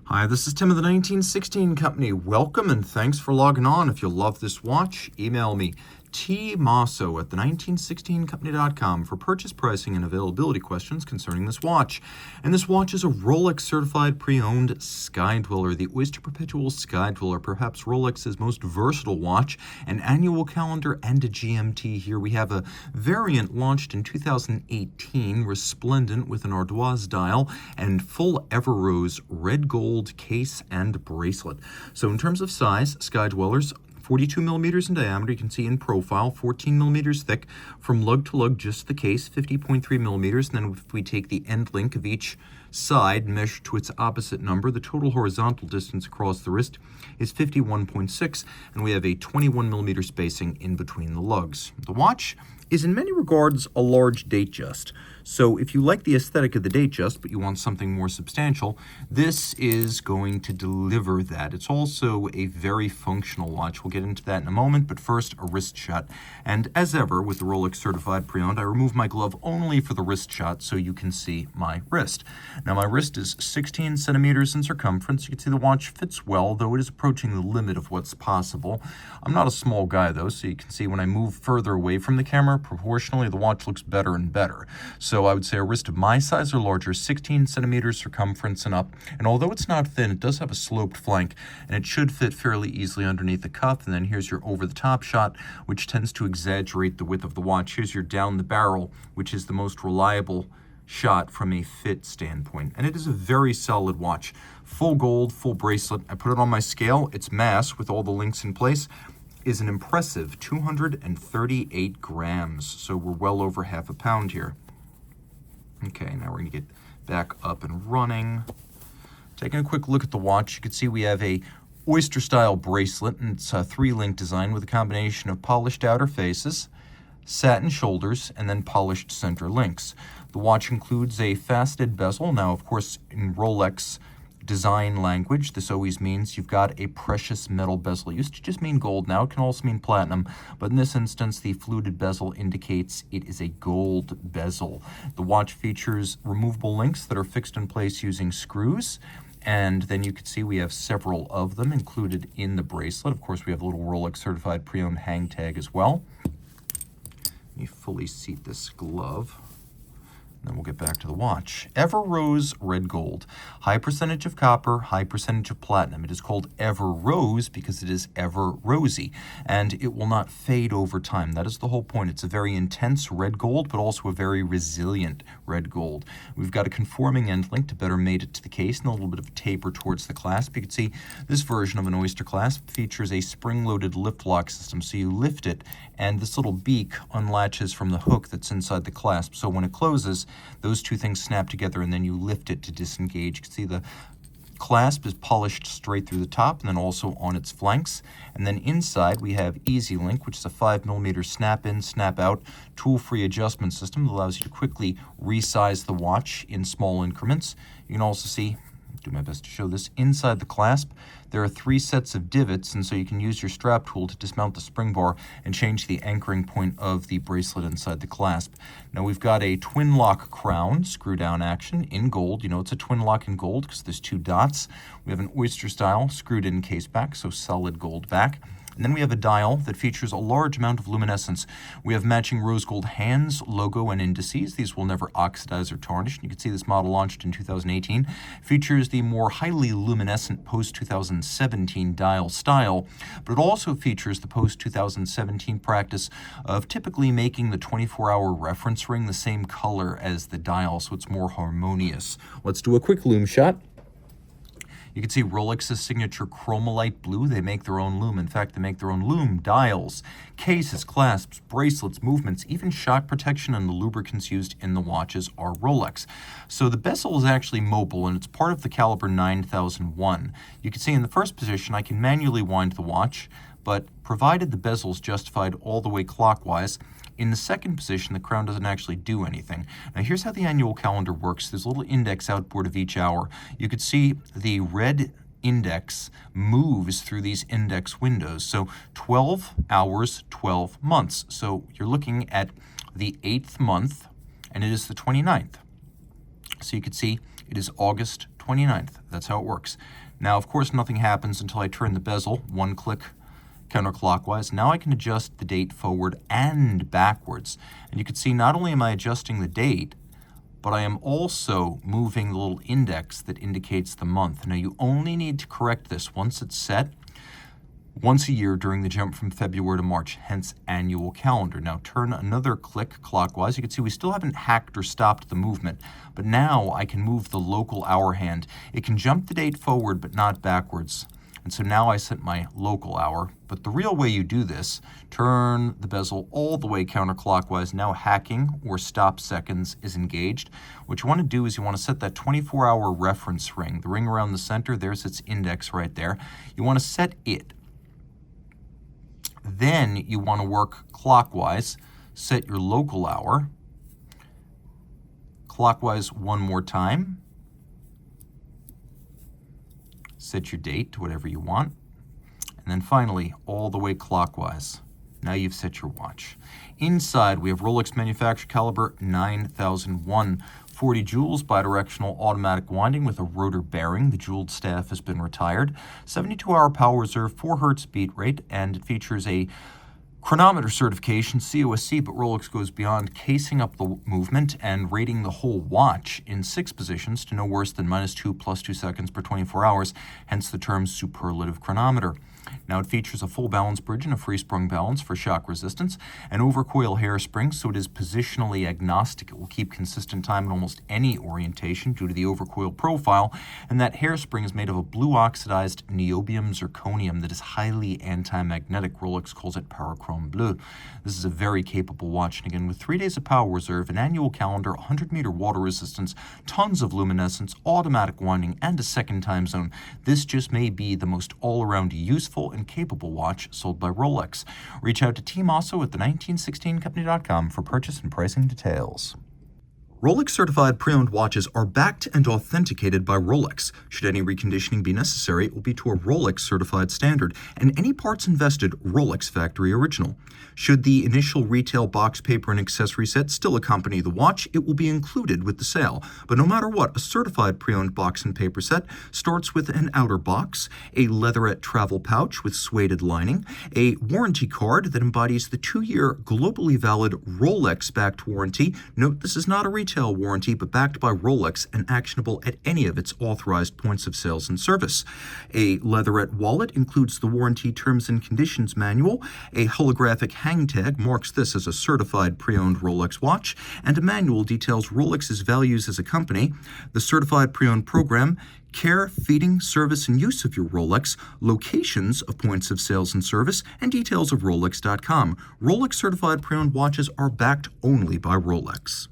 Hi, this is Tim of the 1916 Company. Welcome and thanks for logging on. If you love this watch, email me Team Mosso at the1916company.com for purchase pricing and availability questions concerning this watch. And this watch is a Rolex Certified Pre-Owned Sky-Dweller, the Oyster Perpetual Sky-Dweller, perhaps Rolex's most versatile watch, an annual calendar and a GMT here. We have a variant launched in 2018, resplendent with an ardoise dial and full Ever-Rose red gold case and bracelet. So in terms of size, Sky-Dwellers, 42 millimeters in diameter, you can see in profile, 14 millimeters thick. From lug to lug, just the case, 50.3 millimeters. And then if we take the end link of each side, measured to its opposite number, the total horizontal distance across the wrist is 51.6, and we have a 21 millimeter spacing in between the lugs. The watch is in many regards a large Datejust. So if you like the aesthetic of the Datejust, but you want something more substantial, this is going to deliver that. It's also a very functional watch. We'll get into that in a moment, but first, a wrist shot. And as ever, with the Rolex Certified Pre-Owned, I remove my glove only for the wrist shot so you can see my wrist. Now, my wrist is 16 centimeters in circumference. You can see the watch fits well, though it is approaching the limit of what's possible. I'm not a small guy, though, so you can see when I move further away from the camera, proportionally, the watch looks better and better. So I would say a wrist of my size or larger, 16 centimeters circumference and up. And although it's not thin, it does have a sloped flank, and it should fit fairly easily underneath the cuff. And then here's your over-the-top shot, which tends to exaggerate the width of the watch. Here's your down the barrel, which is the most reliable shot from a fit standpoint. And it is a very solid watch. Full gold, full bracelet. I put it on my scale. Its mass, with all the links in place, is an impressive 238 grams. So we're well over half a pound here. Okay, now we're going to get back up and running. Taking a quick look at the watch, you can see we have a oyster-style bracelet, and it's a three-link design with a combination of polished outer faces, satin shoulders, and then polished center links. The watch includes a faceted bezel. Now, of course, in Rolex design language, this always means you've got a precious metal bezel. It used to just mean gold. Now it can also mean platinum, but in this instance, the fluted bezel indicates it is a gold bezel. The watch features removable links that are fixed in place using screws, and then you can see we have several of them included in the bracelet. Of course, we have a little Rolex Certified Pre-Owned hang tag as well. Let me fully seat this glove. Then we'll get back to the watch. Ever-Rose red gold. High percentage of copper, high percentage of platinum. It is called Ever-Rose because it is ever-rosy, and it will not fade over time. That is the whole point. It's a very intense red gold, but also a very resilient red gold. We've got a conforming end link to better mate it to the case, and a little bit of a taper towards the clasp. You can see this version of an oyster clasp features a spring-loaded lift lock system. So you lift it, and this little beak unlatches from the hook that's inside the clasp. So when it closes, those two things snap together, and then you lift it to disengage. You can see the clasp is polished straight through the top and then also on its flanks. And then inside we have Easy Link, which is a 5 millimeter snap-in, snap-out, tool-free adjustment system that allows you to quickly resize the watch in small increments. You can also see, do my best to show this, inside the clasp there are 3 sets of divots, and so you can use your strap tool to dismount the spring bar and change the anchoring point of the bracelet inside the clasp. Now we've got a twin lock crown screw down action in gold. You know it's a twin lock in gold because there's 2 dots. We have an oyster style screwed in case back, so solid gold back. And then we have a dial that features a large amount of luminescence. We have matching rose gold hands, logo, and indices. These will never oxidize or tarnish. And you can see this model launched in 2018. Features the more highly luminescent post-2017 dial style, but it also features the post-2017 practice of typically making the 24-hour reference ring the same color as the dial, so it's more harmonious. Let's do a quick lume shot. You can see Rolex's signature chromolite blue. They make their own lume. In fact, they make their own lume, dials, cases, clasps, bracelets, movements, even shock protection, and the lubricants used in the watches are Rolex. So the bezel is actually mobile, and it's part of the caliber 9001. You can see in the first position, I can manually wind the watch, but provided the bezel is justified all the way clockwise, in the second position, the crown doesn't actually do anything. Now, here's how the annual calendar works. There's a little index outboard of each hour. You could see the red index moves through these index windows. So 12 hours, 12 months. So you're looking at the 8th month, and it is the 29th. So you can see it is August 29th. That's how it works. Now, of course, nothing happens until I turn the bezel one click counterclockwise. Now I can adjust the date forward and backwards. And you can see not only am I adjusting the date, but I am also moving the little index that indicates the month. Now, you only need to correct this once it's set, once a year during the jump from February to March, hence annual calendar. Now turn another click clockwise. You can see we still haven't hacked or stopped the movement, but now I can move the local hour hand. It can jump the date forward, but not backwards. And so now I set my local hour. But the real way you do this, turn the bezel all the way counterclockwise. Now hacking or stop seconds is engaged. What you want to do is you want to set that 24-hour reference ring. The ring around the center, there's its index right there. You want to set it. Then you want to work clockwise, set your local hour, clockwise one more time, set your date to whatever you want, and then finally all the way clockwise. Now you've set your watch. Inside we have Rolex manufacturer caliber 9001. 40 joules, bidirectional automatic winding with a rotor bearing. The jeweled staff has been retired. 72-hour power reserve, 4 Hz beat rate, and it features a chronometer certification, COSC, but Rolex goes beyond casing up the movement and rating the whole watch in 6 positions to no worse than -2 + 2 seconds per 24 hours, hence the term superlative chronometer. Now it features a full balance bridge and a free-sprung balance for shock resistance, an overcoil hairspring, so it is positionally agnostic. It will keep consistent time in almost any orientation due to the overcoil profile, and that hairspring is made of a blue oxidized niobium zirconium that is highly anti-magnetic. Rolex calls it Parachrome Bleu. This is a very capable watch, and again, with 3 days of power reserve, an annual calendar, 100-meter water resistance, tons of luminescence, automatic winding, and a second time zone, this just may be the most all-around useful and capable watch sold by Rolex. Reach out to Team Mosso at the1916company.com for purchase and pricing details. Rolex Certified Pre-Owned watches are backed and authenticated by Rolex. Should any reconditioning be necessary, it will be to a Rolex Certified standard, and any parts invested, Rolex Factory Original. Should the initial retail box, paper, and accessory set still accompany the watch, it will be included with the sale. But no matter what, a certified pre-owned box and paper set starts with an outer box, a leatherette travel pouch with suede lining, a warranty card that embodies the 2-year globally valid Rolex-backed warranty. Note, this is not a retail warranty, but backed by Rolex and actionable at any of its authorized points of sales and service. A leatherette wallet includes the warranty terms and conditions manual. A holographic hang tag marks this as a certified pre-owned Rolex watch, and a manual details Rolex's values as a company. The certified pre-owned program, care, feeding, service, and use of your Rolex, locations of points of sales and service, and details of Rolex.com. Rolex certified pre-owned watches are backed only by Rolex.